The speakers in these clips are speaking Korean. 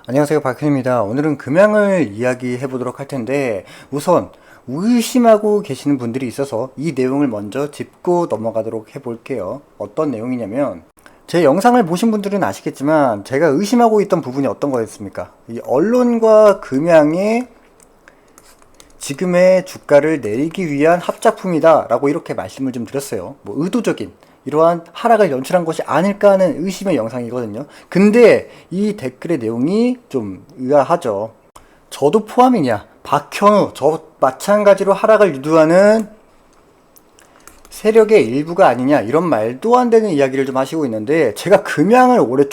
안녕하세요, 박현입니다. 오늘은 금양을 이야기해 보도록 할 텐데, 우선 의심하고 계시는 분들이 있어서 이 내용을 먼저 짚고 넘어가도록 해 볼게요. 어떤 내용이냐면, 제 영상을 보신 분들은 아시겠지만 제가 의심하고 있던 부분이 어떤 거였습니까? 이 언론과 금양의 지금의 주가를 내리기 위한 합작품이다 라고 이렇게 말씀을 좀 드렸어요. 뭐 의도적인 이러한 하락을 연출한 것이 아닐까 하는 의심의 영상이거든요. 근데 이 댓글의 내용이 좀 의아하죠. 저도 포함이냐, 박현우 저 마찬가지로 하락을 유도하는 세력의 일부가 아니냐, 이런 말도 안 되는 이야기를 좀 하시고 있는데, 제가 금양을 올해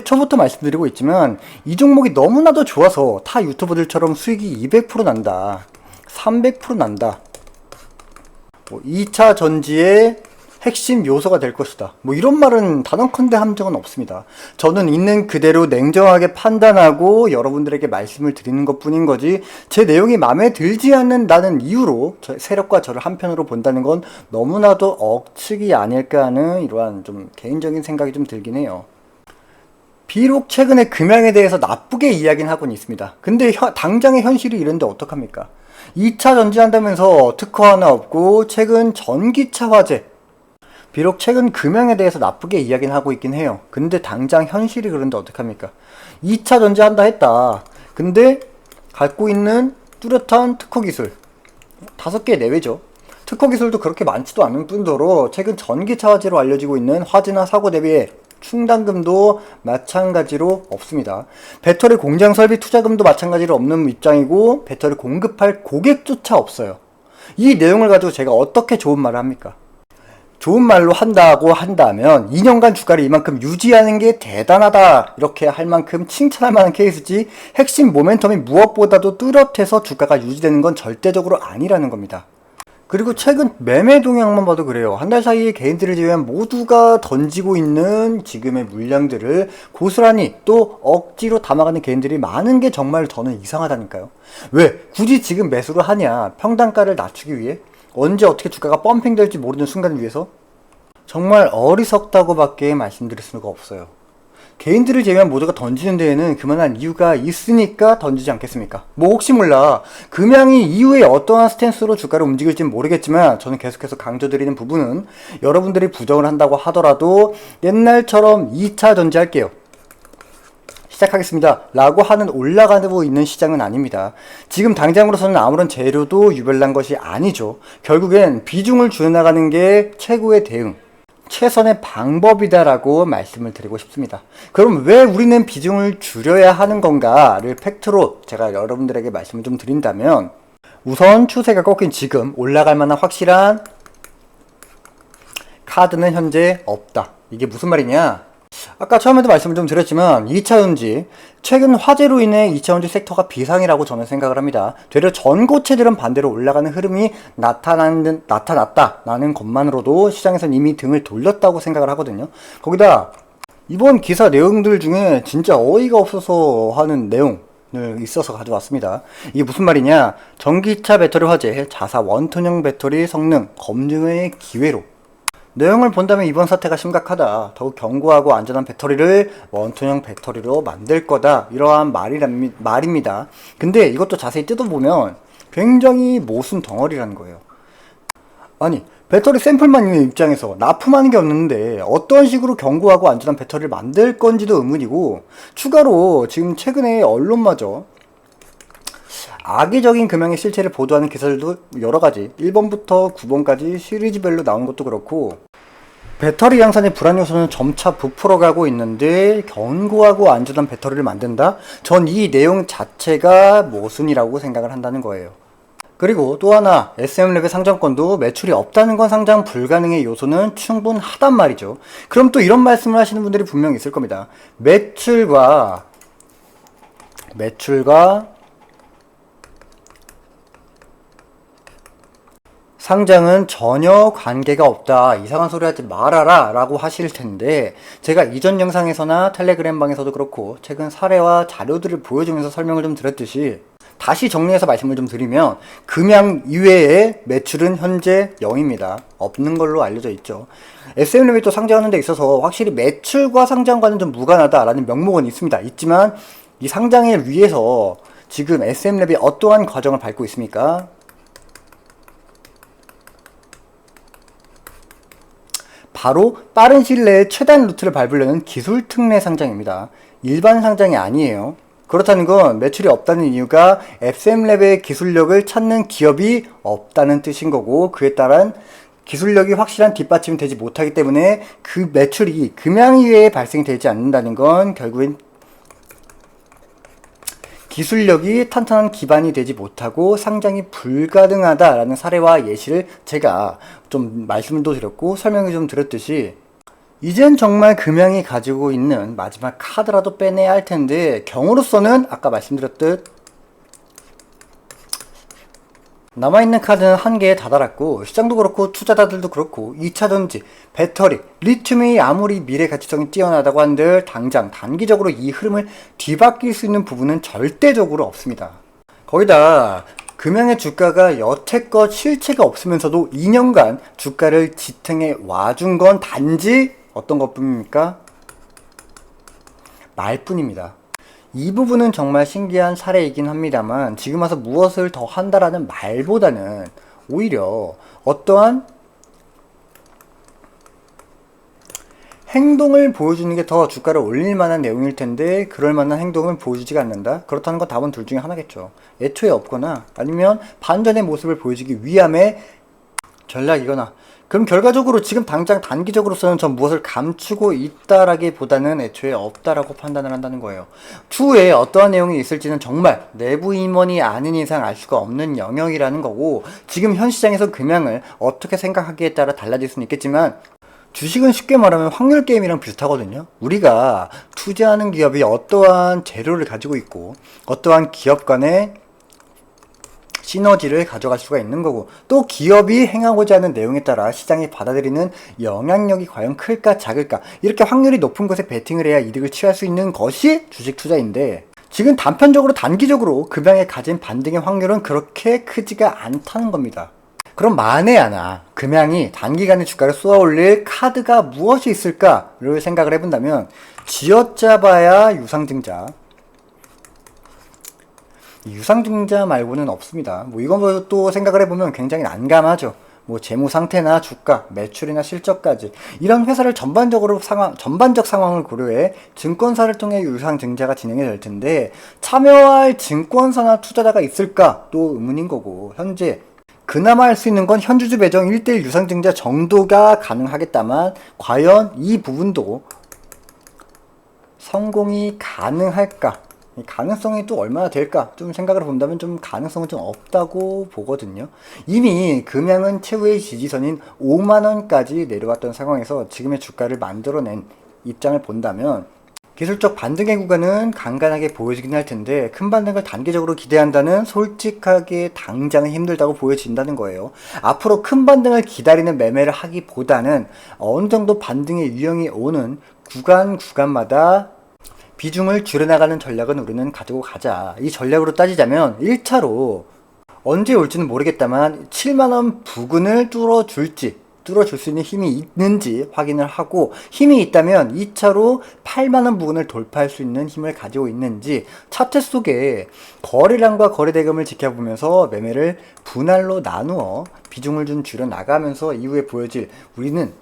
초부터 말씀드리고 있지만 이 종목이 너무나도 좋아서 타 유튜버들처럼 수익이 200% 난다, 300% 난다, 2차 전지의 핵심 요소가 될 것이다, 뭐 이런 말은 단언컨대 한 적은 없습니다. 저는 있는 그대로 냉정하게 판단하고 여러분들에게 말씀을 드리는 것 뿐인 거지, 제 내용이 마음에 들지 않는다는 이유로 세력과 저를 한편으로 본다는 건 너무나도 억측이 아닐까 하는 이러한 좀 개인적인 생각이 좀 들긴 해요. 비록 최근에 금양에 대해서 나쁘게 이야기는 하고는 있습니다. 근데 당장의 현실이 이런데 어떡합니까? 2차 전지한다면서 특허 하나 없고, 최근 전기차 화재, 비록 최근 금양에 대해서 나쁘게 이야기는 하고 있긴 해요. 근데 당장 현실이 그런데 어떡합니까? 2차 전지한다 했다. 근데 갖고 있는 뚜렷한 특허 기술 5개 내외죠. 특허 기술도 그렇게 많지도 않은 뿐더러 최근 전기차 화재로 알려지고 있는 화재나 사고 대비에 충당금도 마찬가지로 없습니다. 배터리 공장 설비 투자금도 마찬가지로 없는 입장이고, 배터리 공급할 고객조차 없어요. 이 내용을 가지고 제가 어떻게 좋은 말을 합니까? 좋은 말로 한다고 한다면 2년간 주가를 이만큼 유지하는 게 대단하다, 이렇게 할 만큼 칭찬할 만한 케이스지, 핵심 모멘텀이 무엇보다도 뚜렷해서 주가가 유지되는 건 절대적으로 아니라는 겁니다. 그리고 최근 매매 동향만 봐도 그래요. 한 달 사이에 개인들을 제외한 모두가 던지고 있는 지금의 물량들을 고스란히 또 억지로 담아가는 개인들이 많은 게 정말 저는 이상하다니까요. 왜 굳이 지금 매수를 하냐? 평단가를 낮추기 위해? 언제 어떻게 주가가 펌핑될지 모르는 순간을 위해서? 정말 어리석다고 밖에 말씀드릴 수가 없어요. 개인들을 제외한 모두가 던지는 데에는 그만한 이유가 있으니까 던지지 않겠습니까? 뭐 혹시 몰라 금양이 이후에 어떠한 스탠스로 주가를 움직일지는 모르겠지만, 저는 계속해서 강조드리는 부분은, 여러분들이 부정을 한다고 하더라도 옛날처럼 2차 전지 할게요, 시작하겠습니다 라고 하는 올라가고 있는 시장은 아닙니다. 지금 당장으로서는 아무런 재료도 유별난 것이 아니죠. 결국엔 비중을 줄여나가는 게 최고의 대응, 최선의 방법이다라고 말씀을 드리고 싶습니다. 그럼 왜 우리는 비중을 줄여야 하는 건가를 팩트로 제가 여러분들에게 말씀을 좀 드린다면, 우선 추세가 꺾인 지금 올라갈 만한 확실한 카드는 현재 없다. 이게 무슨 말이냐? 아까 처음에도 말씀을 좀 드렸지만 2차전지, 최근 화재로 인해 2차전지 섹터가 비상이라고 저는 생각을 합니다. 되려 전고체들은 반대로 올라가는 흐름이 나타났다라는 것만으로도 시장에선 이미 등을 돌렸다고 생각을 하거든요. 거기다 이번 기사 내용들 중에 진짜 어이가 없어서 하는 내용을 있어서 가져왔습니다. 이게 무슨 말이냐? 전기차 배터리 화재, 자사 원톤형 배터리 성능 검증의 기회로. 내용을 본다면 이번 사태가 심각하다, 더욱 견고하고 안전한 배터리를 원톤형 배터리로 만들 거다, 이러한 말입니다. 근데 이것도 자세히 뜯어보면 굉장히 모순 덩어리라는 거예요. 아니, 배터리 샘플만 있는 입장에서 납품하는 게 없는데 어떤 식으로 견고하고 안전한 배터리를 만들 건지도 의문이고, 추가로 지금 최근에 언론마저 악의적인 금양의 실체를 보도하는 기사들도 여러가지 1번부터 9번까지 시리즈별로 나온 것도 그렇고, 배터리 양산의 불안 요소는 점차 부풀어가고 있는데 견고하고 안전한 배터리를 만든다? 전 이 내용 자체가 모순이라고 생각을 한다는 거예요. 그리고 또 하나, SM랩의 상장권도 매출이 없다는 건 상장 불가능의 요소는 충분하단 말이죠. 그럼 또 이런 말씀을 하시는 분들이 분명히 있을 겁니다. 매출과 상장은 전혀 관계가 없다, 이상한 소리 하지 말아라 라고 하실 텐데, 제가 이전 영상에서나 텔레그램 방에서도 그렇고 최근 사례와 자료들을 보여주면서 설명을 좀 드렸듯이, 다시 정리해서 말씀을 좀 드리면, 금양 이외의 매출은 현재 0입니다. 없는 걸로 알려져 있죠. SM랩이 또 상장하는 데 있어서 확실히 매출과 상장과는 좀 무관하다라는 명목은 있습니다. 있지만 이 상장을 위해서 지금 SMLab이 어떠한 과정을 밟고 있습니까? 바로 빠른 시일 내에 최단 루트를 밟으려는 기술 특례 상장입니다. 일반 상장이 아니에요. 그렇다는 건 매출이 없다는 이유가 SMLab의 기술력을 찾는 기업이 없다는 뜻인 거고, 그에 따른 기술력이 확실한 뒷받침이 되지 못하기 때문에 그 매출이 금양 이외에 발생이 되지 않는다는 건 결국엔 기술력이 탄탄한 기반이 되지 못하고 상장이 불가능하다라는 사례와 예시를 제가 좀 말씀도 드렸고 설명을 좀 드렸듯이, 이젠 정말 금양이 가지고 있는 마지막 카드라도 빼내야 할 텐데, 경우로서는 아까 말씀드렸듯 남아있는 카드는 한개에 다다랐고, 시장도 그렇고 투자자들도 그렇고 2차전지, 배터리, 리튬이 아무리 미래 가치성이 뛰어나다고 한들 당장 단기적으로 이 흐름을 뒤바뀔 수 있는 부분은 절대적으로 없습니다. 거기다 금양의 주가가 여태껏 실체가 없으면서도 2년간 주가를 지탱해 와준 건 단지 어떤 것뿐입니까? 말뿐입니다. 이 부분은 정말 신기한 사례이긴 합니다만, 지금 와서 무엇을 더 한다라는 말보다는 오히려 어떠한 행동을 보여주는 게 더 주가를 올릴 만한 내용일 텐데, 그럴 만한 행동을 보여주지가 않는다? 그렇다는 건 답은 둘 중에 하나겠죠. 애초에 없거나 아니면 반전의 모습을 보여주기 위함의 전략이거나. 그럼 결과적으로 지금 당장 단기적으로서는 전 무엇을 감추고 있다라기보다는 애초에 없다라고 판단을 한다는 거예요. 추후에 어떠한 내용이 있을지는 정말 내부 임원이 아는 이상 알 수가 없는 영역이라는 거고, 지금 현 시장에서 금양을 어떻게 생각하기에 따라 달라질 수는 있겠지만, 주식은 쉽게 말하면 확률 게임이랑 비슷하거든요. 우리가 투자하는 기업이 어떠한 재료를 가지고 있고 어떠한 기업 간의 시너지를 가져갈 수가 있는 거고, 또 기업이 행하고자 하는 내용에 따라 시장이 받아들이는 영향력이 과연 클까 작을까, 이렇게 확률이 높은 것에 베팅을 해야 이득을 취할 수 있는 것이 주식 투자인데, 지금 단편적으로 단기적으로 금양에 가진 반등의 확률은 그렇게 크지가 않다는 겁니다. 그럼 만에 하나 금양이 단기간에 주가를 쏘아올릴 카드가 무엇이 있을까를 생각을 해본다면, 쥐어짜봐야 유상증자, 유상증자 말고는 없습니다. 이건 또 생각을 해보면 굉장히 난감하죠. 재무 상태나 주가, 매출이나 실적까지 이런 회사를 전반적 상황을 고려해 증권사를 통해 유상증자가 진행이 될 텐데, 참여할 증권사나 투자자가 있을까 또 의문인 거고, 현재 그나마 할 수 있는 건 현주주 배정 1:1 유상증자 정도가 가능하겠다만, 과연 이 부분도 성공이 가능할까? 이 가능성이 또 얼마나 될까 좀 생각을 본다면 좀 가능성은 좀 없다고 보거든요. 이미 금양은 최후의 지지선인 5만원까지 내려왔던 상황에서 지금의 주가를 만들어낸 입장을 본다면, 기술적 반등의 구간은 간간하게 보여지긴 할 텐데, 큰 반등을 단기적으로 기대한다는 솔직하게 당장은 힘들다고 보여진다는 거예요. 앞으로 큰 반등을 기다리는 매매를 하기보다는 어느 정도 반등의 유형이 오는 구간마다 비중을 줄여나가는 전략은 우리는 가지고 가자. 이 전략으로 따지자면 1차로 언제 올지는 모르겠다만 7만원 부근을 뚫어줄 수 있는 힘이 있는지 확인을 하고, 힘이 있다면 2차로 8만원 부근을 돌파할 수 있는 힘을 가지고 있는지 차트 속에 거래량과 거래대금을 지켜보면서 매매를 분할로 나누어 비중을 좀 줄여나가면서 이후에 보여질, 우리는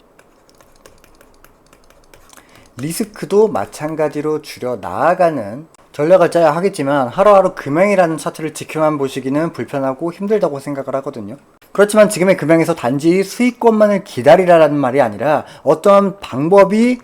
리스크도 마찬가지로 줄여 나아가는 전략을 짜야 하겠지만, 하루하루 금양이라는 차트를 지켜만 보시기는 불편하고 힘들다고 생각을 하거든요. 그렇지만 지금의 금양에서 단지 수익권만을 기다리라는 말이 아니라, 어떠한 방법이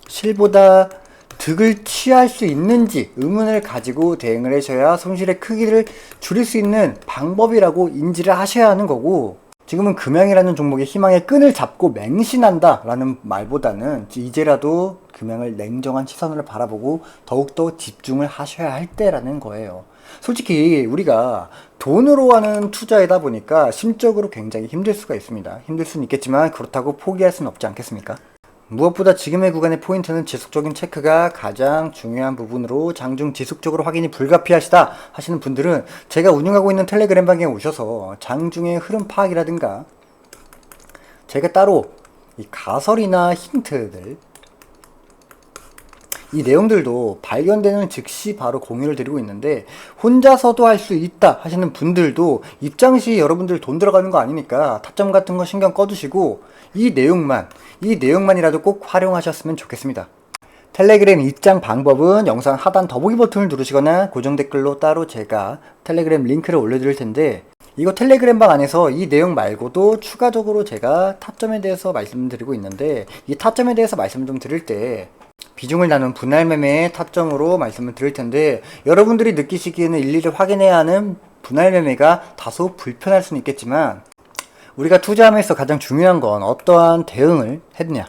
실보다 득을 취할 수 있는지 의문을 가지고 대응을 하셔야 손실의 크기를 줄일 수 있는 방법이라고 인지를 하셔야 하는 거고, 지금은 금양이라는 종목의 희망의 끈을 잡고 맹신한다 라는 말보다는 이제라도 금양을 냉정한 시선으로 바라보고 더욱더 집중을 하셔야 할 때라는 거예요. 솔직히 우리가 돈으로 하는 투자이다 보니까 심적으로 굉장히 힘들 수가 있습니다. 힘들 수는 있겠지만 그렇다고 포기할 수는 없지 않겠습니까? 무엇보다 지금의 구간의 포인트는 지속적인 체크가 가장 중요한 부분으로, 장중 지속적으로 확인이 불가피하시다 하시는 분들은 제가 운영하고 있는 텔레그램 방에 오셔서 장중의 흐름 파악이라든가 제가 따로 이 가설이나 힌트들, 이 내용들도 발견되는 즉시 바로 공유를 드리고 있는데 혼자서도 할 수 있다 하시는 분들도 입장 시 여러분들 돈 들어가는 거 아니니까 타점 같은 거 신경 꺼두시고 이 내용만이라도 꼭 활용하셨으면 좋겠습니다. 텔레그램 입장 방법은 영상 하단 더보기 버튼을 누르시거나 고정 댓글로 따로 제가 텔레그램 링크를 올려드릴 텐데 이거 텔레그램 방 안에서 이 내용 말고도 추가적으로 제가 타점에 대해서 말씀드리고 있는데 이 타점에 대해서 말씀을 좀 드릴 때 비중을 나눈 분할 매매의 타점으로 말씀을 드릴 텐데 여러분들이 느끼시기에는 일일이 확인해야 하는 분할 매매가 다소 불편할 수는 있겠지만 우리가 투자하면서 가장 중요한 건 어떠한 대응을 했냐,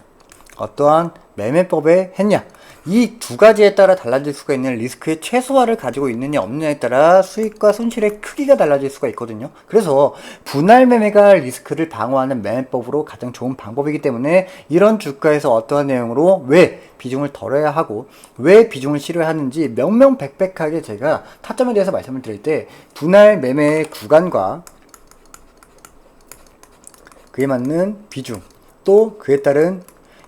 어떠한 매매법에 했냐, 이 두 가지에 따라 달라질 수가 있는 리스크의 최소화를 가지고 있느냐 없느냐에 따라 수익과 손실의 크기가 달라질 수가 있거든요. 그래서 분할 매매가 리스크를 방어하는 매매법으로 가장 좋은 방법이기 때문에 이런 주가에서 어떠한 내용으로 왜 비중을 덜어야 하고 왜 비중을 실어야 하는지 명명백백하게 제가 타점에 대해서 말씀을 드릴 때 분할 매매의 구간과 그에 맞는 비중 또 그에 따른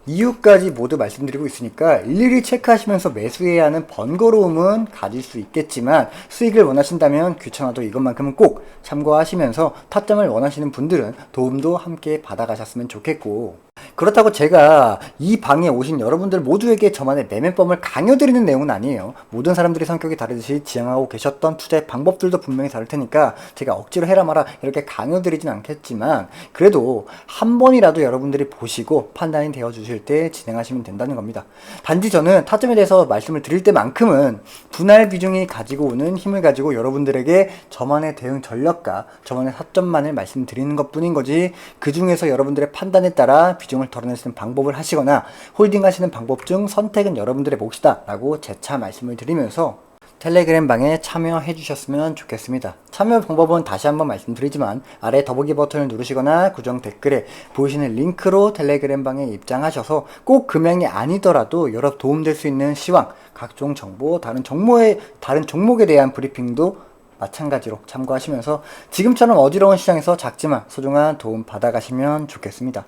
이유까지 모두 말씀드리고 있으니까 일일이 체크하시면서 매수해야 하는 번거로움은 가질 수 있겠지만 수익을 원하신다면 귀찮아도 이것만큼은 꼭 참고하시면서 타점을 원하시는 분들은 도움도 함께 받아가셨으면 좋겠고 그렇다고 제가 이 방에 오신 여러분들 모두에게 저만의 매매법을 강요드리는 내용은 아니에요. 모든 사람들이 성격이 다르듯이 지향하고 계셨던 투자의 방법들도 분명히 다를 테니까 제가 억지로 해라 마라 이렇게 강요드리진 않겠지만 그래도 한 번이라도 여러분들이 보시고 판단이 되어 주실 때 진행하시면 된다는 겁니다. 단지 저는 타점에 대해서 말씀을 드릴 때만큼은 분할 비중이 가지고 오는 힘을 가지고 여러분들에게 저만의 대응 전략과 저만의 타점만을 말씀드리는 것 뿐인 거지 그 중에서 여러분들의 판단에 따라 비중을 덜어낼 수 있는 방법을 하시거나 홀딩 하시는 방법 중 선택은 여러분들의 몫이다 라고 재차 말씀을 드리면서 텔레그램 방에 참여해 주셨으면 좋겠습니다. 참여 방법은 다시 한번 말씀드리지만 아래 더보기 버튼을 누르시거나 고정 댓글에 보이시는 링크로 텔레그램 방에 입장하셔서 꼭 금양이 아니더라도 여러 도움될 수 있는 시황, 각종 정보, 다른 종목에 대한 브리핑도 마찬가지로 참고하시면서 지금처럼 어지러운 시장에서 작지만 소중한 도움 받아가시면 좋겠습니다.